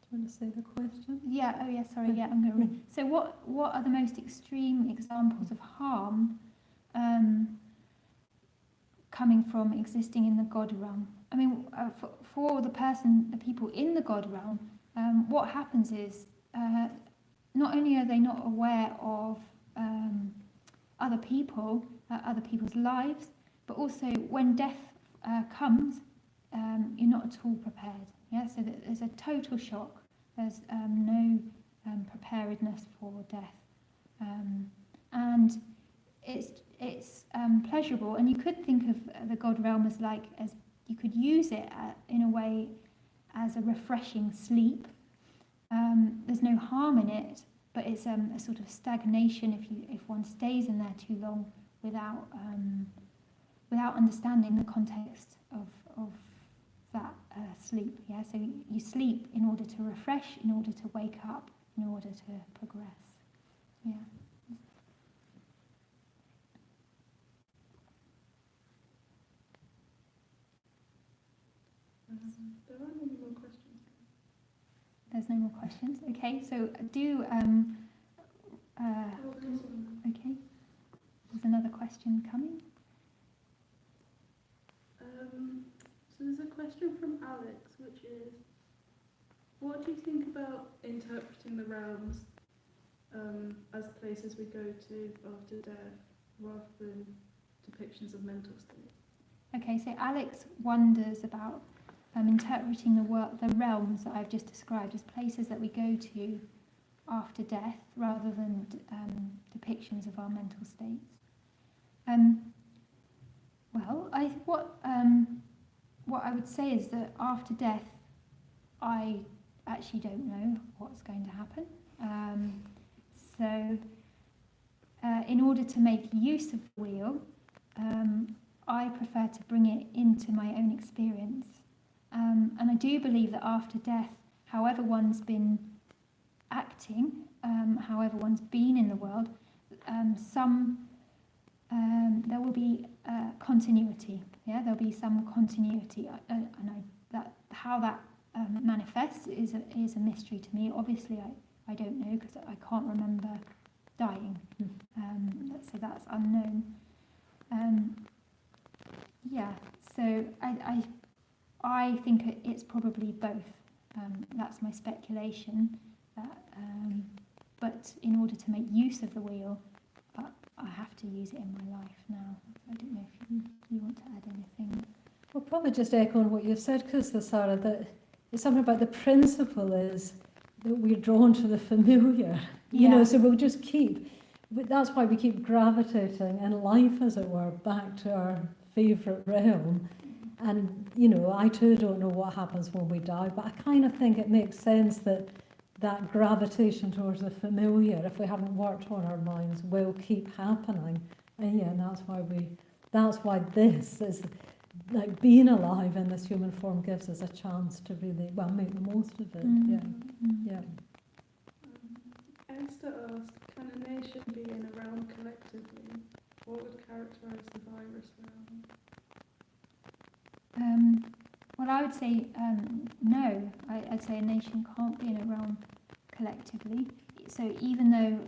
[SPEAKER 1] Do you want to say the question?
[SPEAKER 3] yeah, oh yeah, sorry, yeah, I'm going to read. So what are the most extreme examples of harm coming from existing in the God realm? I mean, for the people in the God realm, what happens is not only are they not aware of other people, other people's lives, but also when death comes, you're not at all prepared. Yeah, so there's a total shock. There's no preparedness for death, and it's pleasurable. And you could think of the God realm as you could use it in a way as a refreshing sleep. There's no harm in it, but it's a sort of stagnation if one stays in there too long without understanding the context of that sleep. Yeah, so you sleep in order to refresh, in order to wake up, in order to progress. Yeah.
[SPEAKER 2] There aren't any more questions.
[SPEAKER 3] There's no more questions. Okay, so do
[SPEAKER 2] Oh, there's one.
[SPEAKER 3] okay. There's another question coming.
[SPEAKER 2] So there's a question from Alex, which is, what do you think about interpreting the realms as places we go to after death, rather than depictions of mental states?
[SPEAKER 3] Okay, so Alex wonders about interpreting the realms that I've just described as places that we go to after death, rather than depictions of our mental states. What I would say is that after death, I actually don't know what's going to happen. In order to make use of the wheel, I prefer to bring it into my own experience. And I do believe that after death, however one's been acting, however one's been in the world, there will be continuity. Yeah, there'll be some continuity, how that manifests is a mystery to me. Obviously, I don't know, because I can't remember dying, so that's unknown. So I think it's probably both. That's my speculation. But in order to make use of the wheel, I have to use it in my life now. I don't know if you want to add anything.
[SPEAKER 1] Well, probably just echoing what you've said, Kusalasara, that it's something about the principle is that we're drawn to the familiar. You know, so we'll just that's why we keep gravitating in life, as it were, back to our favourite realm. And, you know, I too don't know what happens when we die, but I kind of think it makes sense that gravitation towards the familiar, if we haven't worked on our minds, will keep happening. And that's why this is, like, being alive in this human form gives us a chance to really, make the most of it. Yeah.
[SPEAKER 2] Esther asked, can a nation be in a realm collectively? What would characterise the virus realm?
[SPEAKER 3] Well, I would say no. I'd say a nation can't be in a realm collectively. So even though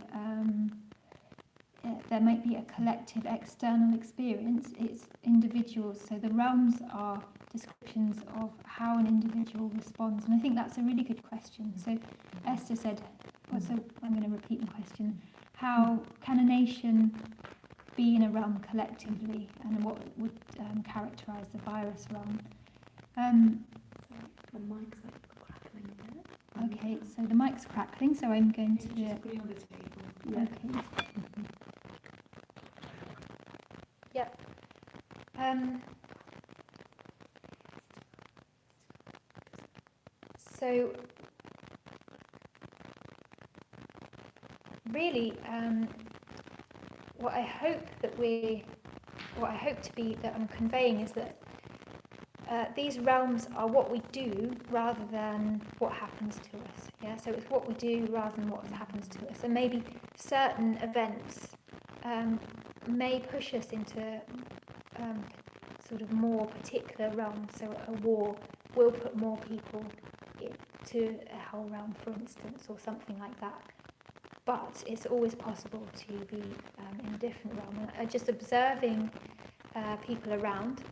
[SPEAKER 3] there might be a collective external experience, it's individuals. So the realms are descriptions of how an individual responds. And I think that's a really good question. So Esther said, so I'm going to repeat the question. How can a nation be in a realm collectively, and what would characterise the virus realm?
[SPEAKER 4] The mic's crackling a bit.
[SPEAKER 3] Okay, so the mic's crackling, so I'm going to...
[SPEAKER 4] Just put it on the table.
[SPEAKER 3] Okay. Yep. So really, what I hope that I'm conveying is that these realms are what we do rather than what happens to us. Yeah, so it's what we do rather than what happens to us. And maybe certain events may push us into sort of more particular realms. So a war will put more people to a hell realm, for instance, or something like that. But it's always possible to be in a different realm. And just observing people around,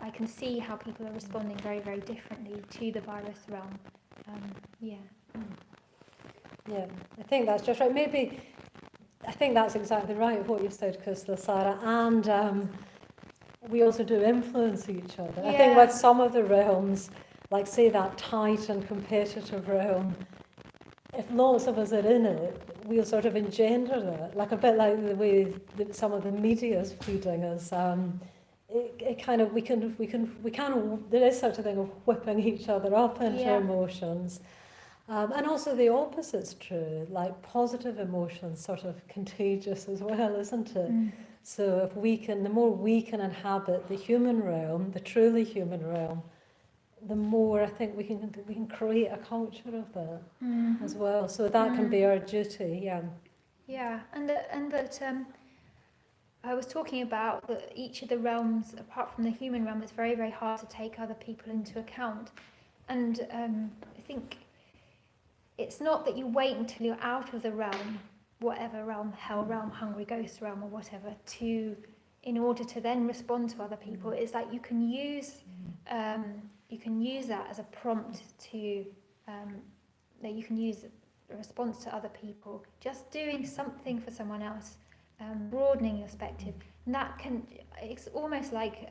[SPEAKER 3] I can see how people are responding very, very differently to the virus realm. Yeah,
[SPEAKER 1] I think that's just right. Maybe, I think that's exactly right, what you've said, Kusalasara. And we also do influence each other. I think with some of the realms, like say that tight and competitive realm, if lots of us are in it, we'll sort of engender that, like a bit like the way that some of the media is feeding us. It kind of, we can, there is such a thing of whipping each other up into emotions. And also the opposite's true, like positive emotions, sort of contagious as well, isn't it? So if we can, the more we can inhabit the human realm, the truly human realm, the more I think we can create a culture of that as well. So that can be our duty.
[SPEAKER 3] Yeah, and that I was talking about that each of the realms, apart from the human realm, it's very, very hard to take other people into account. And I think it's not that you wait until you're out of the realm, whatever realm, hell realm, hungry ghost realm, or whatever, in order to then respond to other people. It's like you can use that as a prompt to that you can use a response to other people, just doing something for someone else, broadening your perspective. And that it's almost like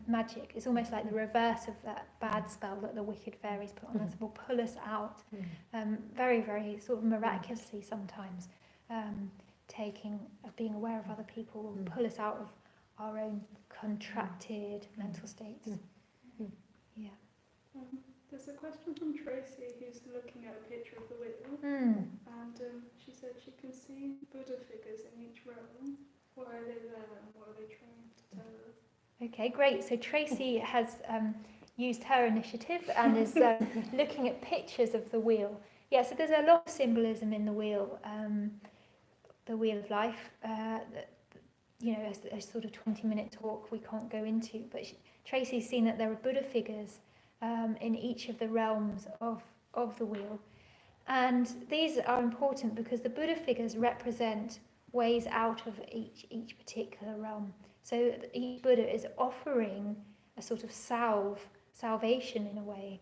[SPEAKER 3] magic. It's almost like the reverse of that bad spell that the wicked fairies put on us, will pull us out very, very sort of miraculously sometimes. Being aware of other people will pull us out of our own contracted mental states. Yeah.
[SPEAKER 2] There's a question from Tracy, who's looking at a picture of the wheel, and she said she can see Buddha figures in each realm. Why are they there and what are they trying to tell us?
[SPEAKER 3] Okay, great. So Tracy has used her initiative and is looking at pictures of the wheel. Yeah, so there's a lot of symbolism in the wheel of life. A sort of 20-minute talk we can't go into, but Tracy's seen that there are Buddha figures in each of the realms of the wheel. And these are important because the Buddha figures represent ways out of each particular realm. So each Buddha is offering a sort of salvation in a way,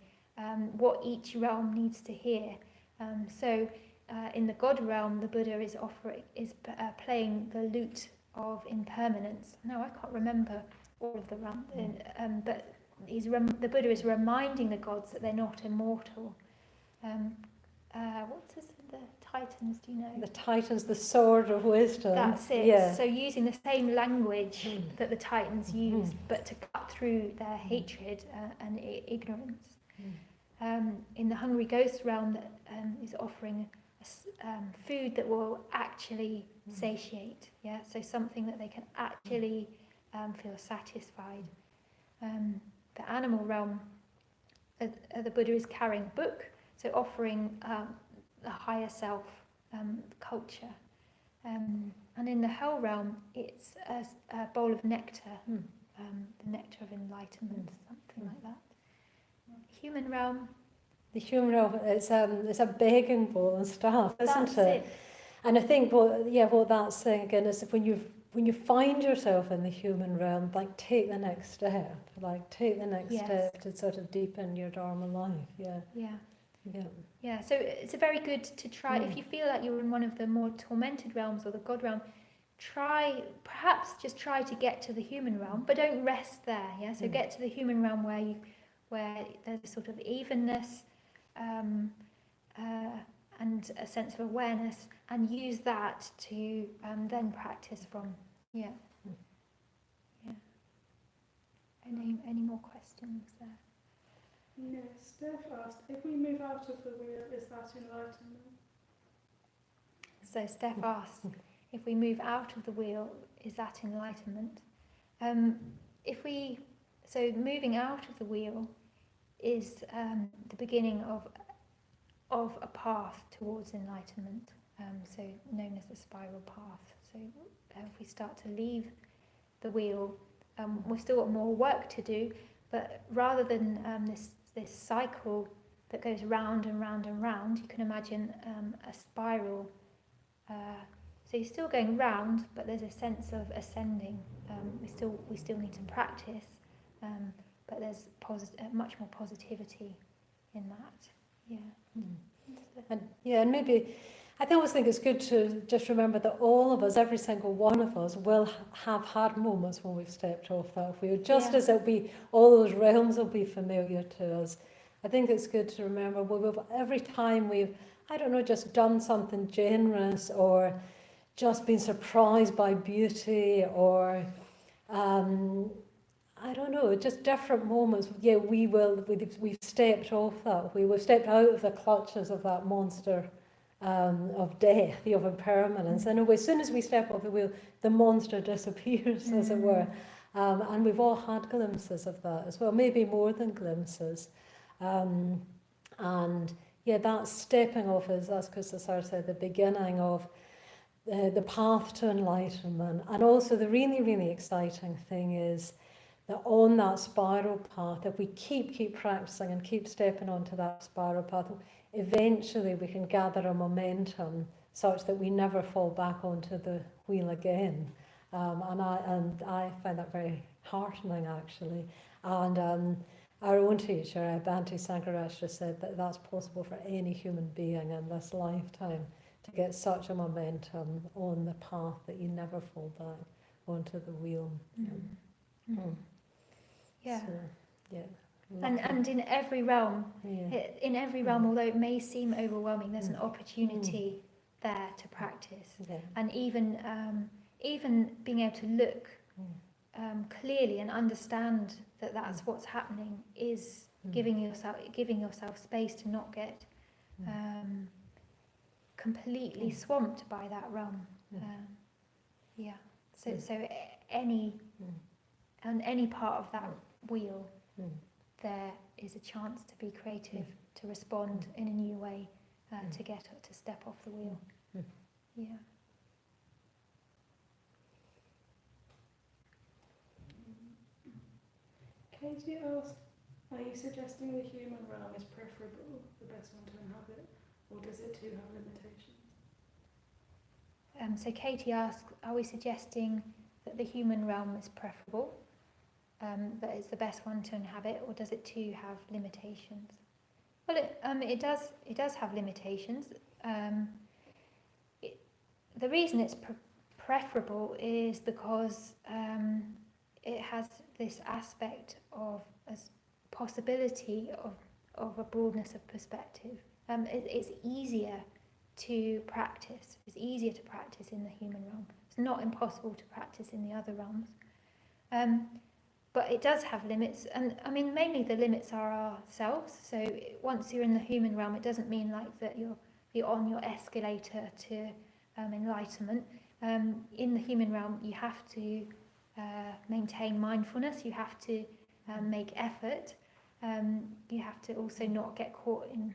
[SPEAKER 3] what each realm needs to hear. In the God realm, the Buddha is playing the lute of impermanence. No, I can't remember all of the realm, but the Buddha is reminding the gods that they're not immortal. What's this, the Titans, do you know?
[SPEAKER 1] The Titans, the sword of wisdom.
[SPEAKER 3] That's it.
[SPEAKER 1] Yeah.
[SPEAKER 3] So using the same language that the Titans use, but to cut through their hatred and ignorance. In the hungry ghost realm, that is offering food that will actually satiate. Yeah, so something that they can actually feel satisfied. The animal realm, the Buddha is carrying a book, so offering the higher self culture. And in the hell realm, it's a bowl of nectar, the nectar of enlightenment, something like that. Human realm.
[SPEAKER 1] The human realm, it's a begging bowl and stuff, isn't
[SPEAKER 3] That's
[SPEAKER 1] it? And I think what that's saying again is when you find yourself in the human realm, like take the next step, step to sort of deepen your Dharma life. Yeah.
[SPEAKER 3] So it's very good to try, if you feel like you're in one of the more tormented realms or the God realm, perhaps just try to get to the human realm, but don't rest there. Yeah, so get to the human realm where there's a sort of evenness and a sense of awareness, and use that to then practice from. Yeah. Any more questions there?
[SPEAKER 2] Yes, Steph asked, if we move out of the wheel, is that enlightenment?
[SPEAKER 3] So Steph asks, if we move out of the wheel, is that enlightenment? So moving out of the wheel is the beginning of a path towards enlightenment, so known as the spiral path. So if we start to leave the wheel, we've still got more work to do, but rather than this cycle that goes round and round and round, you can imagine a spiral. So you're still going round, but there's a sense of ascending. We still need to practice, but there's much more positivity in that. Yeah.
[SPEAKER 1] And maybe I always think it's good to just remember that all of us, every single one of us, will have had moments when we've stepped off that wheel. Just as it'll be, all those realms will be familiar to us. I think it's good to remember every time we've, I don't know, just done something generous or just been surprised by beauty or I don't know, just different moments. Yeah, we've stepped off that wheel. We've stepped out of the clutches of that monster of death, of impermanence. And as soon as we step off the wheel, the monster disappears, as it were. And we've all had glimpses of that as well, maybe more than glimpses. And yeah, that stepping off is, as Kusalasara said, the beginning of the path to enlightenment. And also the really, really exciting thing is that on that spiral path, if we keep practicing and keep stepping onto that spiral path, eventually we can gather a momentum such that we never fall back onto the wheel again. And I find that very heartening, actually. And our own teacher, Bhante Sankarashtra, said that that's possible for any human being in this lifetime, to get such a momentum on the path that you never fall back onto the wheel.
[SPEAKER 3] Yeah.
[SPEAKER 1] So, yeah.
[SPEAKER 3] And in every realm, although it may seem overwhelming, there's an opportunity there to practice.
[SPEAKER 1] Yeah.
[SPEAKER 3] And even being able to look clearly and understand that that's what's happening is giving yourself space to not get completely swamped by that realm. So any part of that wheel, there is a chance to be creative, to respond in a new way, to step off the wheel. Yeah.
[SPEAKER 2] Katie asked, are you suggesting the human realm is preferable, the best one to inhabit, or does it too have limitations?
[SPEAKER 3] So Katie asked, are we suggesting that the human realm is preferable, that it's the best one to inhabit, or does it too have limitations? Well, it does have limitations. The reason it's preferable is because it has this aspect of a possibility of a broadness of perspective. It's easier to practice. It's easier to practice in the human realm. It's not impossible to practice in the other realms. But it does have limits, and I mean mainly the limits are ourselves. So once you're in the human realm, it doesn't mean like that you're on your escalator to enlightenment. In the human realm, you have to maintain mindfulness. You have to make effort. You have to also not get caught in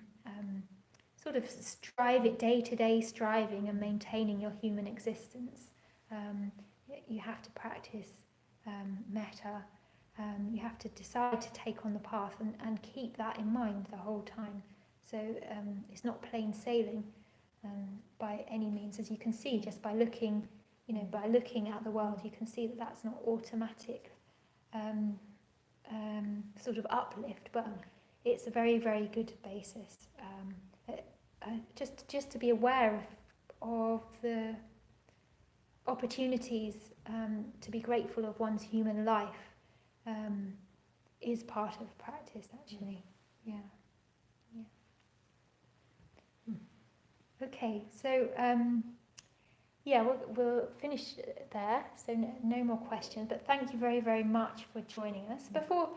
[SPEAKER 3] sort of day-to-day striving and maintaining your human existence. You have to practice metta. You have to decide to take on the path and keep that in mind the whole time. So it's not plain sailing by any means, as you can see just by looking, by looking at the world. You can see that that's not automatic sort of uplift, but it's a very, very good basis. Just to be aware of the opportunities to be grateful of one's human life is part of practice, actually. Yeah. Okay, so we'll finish there. So no more questions, but thank you very, very much for joining us. Before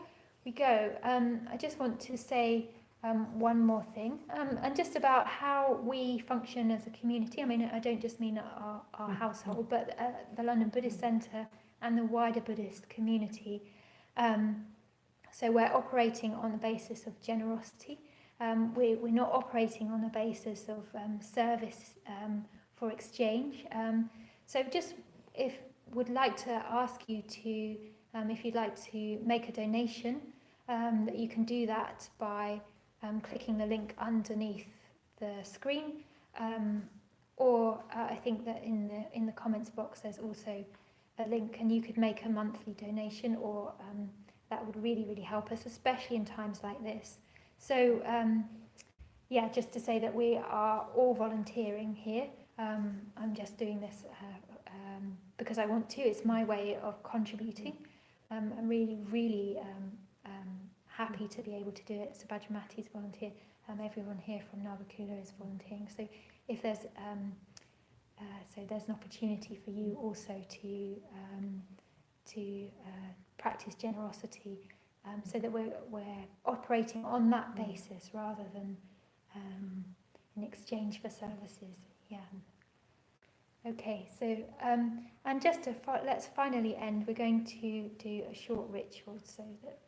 [SPEAKER 3] we go, I just want to say one more thing, and just about how we function as a community. I mean, I don't just mean our household, but the London Buddhist Centre and the wider Buddhist community. So we're operating on the basis of generosity. We're not operating on the basis of service for exchange. So just would like to ask you to, if you'd like to make a donation, that you can do that by clicking the link underneath the screen, or I think that in the comments box there's also a link, and you could make a monthly donation, or that would really, really help us, especially in times like this. So yeah, just to say that we are all volunteering here. I'm just doing this because I want to. It's my way of contributing. I'm really, really happy to be able to do it. Subhadramati is volunteer. Everyone here from Navakula is volunteering. So if there's an opportunity for you also to practice generosity, so that we're operating on that basis rather than in exchange for services. Yeah. Okay. So and just to let's finally end. We're going to do a short ritual so that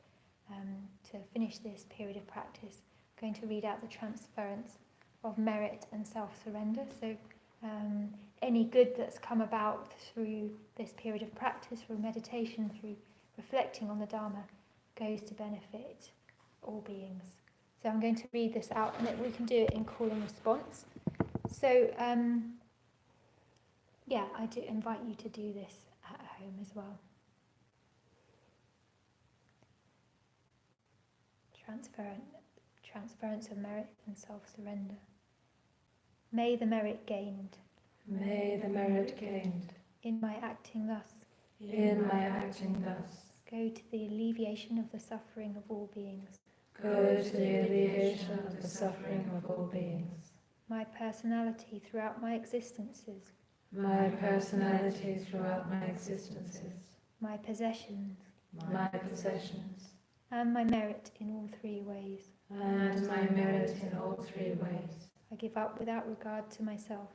[SPEAKER 3] to finish this period of practice. I'm going to read out the transference of merit and self-surrender. So any good that's come about through this period of practice, through meditation, through reflecting on the Dharma, goes to benefit all beings. So I'm going to read this out, and we can do it in call and response. So yeah, I do invite you to do this at home as well. Transference of merit and self-surrender. May the merit gained.
[SPEAKER 1] May the merit gained.
[SPEAKER 3] In my acting thus.
[SPEAKER 1] In my acting thus.
[SPEAKER 3] Go to the alleviation of the suffering of all beings.
[SPEAKER 1] Go to the alleviation of the suffering of all beings.
[SPEAKER 3] My personality throughout my existences.
[SPEAKER 1] My personality throughout my existences.
[SPEAKER 3] My possessions.
[SPEAKER 1] My possessions.
[SPEAKER 3] And my merit in all three ways.
[SPEAKER 1] And my merit in all three ways.
[SPEAKER 3] I give up without regard to myself.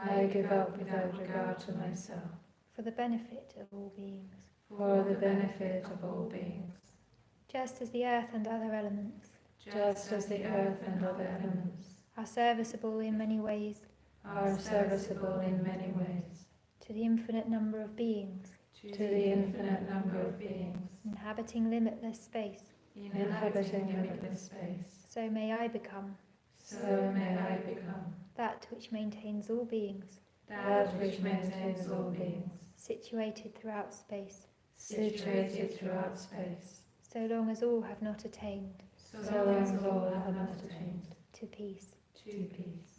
[SPEAKER 1] I give up without regard to myself.
[SPEAKER 3] For the benefit of all beings.
[SPEAKER 1] For the benefit of all beings.
[SPEAKER 3] Just as the earth and other elements.
[SPEAKER 1] Just as the earth and other elements.
[SPEAKER 3] Are serviceable in many ways.
[SPEAKER 1] Are serviceable in many ways.
[SPEAKER 3] To the infinite number of beings.
[SPEAKER 1] To the infinite number of beings.
[SPEAKER 3] Inhabiting limitless space.
[SPEAKER 1] Inhabiting limitless space.
[SPEAKER 3] So may I become.
[SPEAKER 1] So may I become.
[SPEAKER 3] That which maintains all beings.
[SPEAKER 1] That which maintains all beings.
[SPEAKER 3] Situated throughout space.
[SPEAKER 1] Situated throughout space.
[SPEAKER 3] So long as all have not attained.
[SPEAKER 1] So long as all have not attained.
[SPEAKER 3] To peace.
[SPEAKER 1] To peace.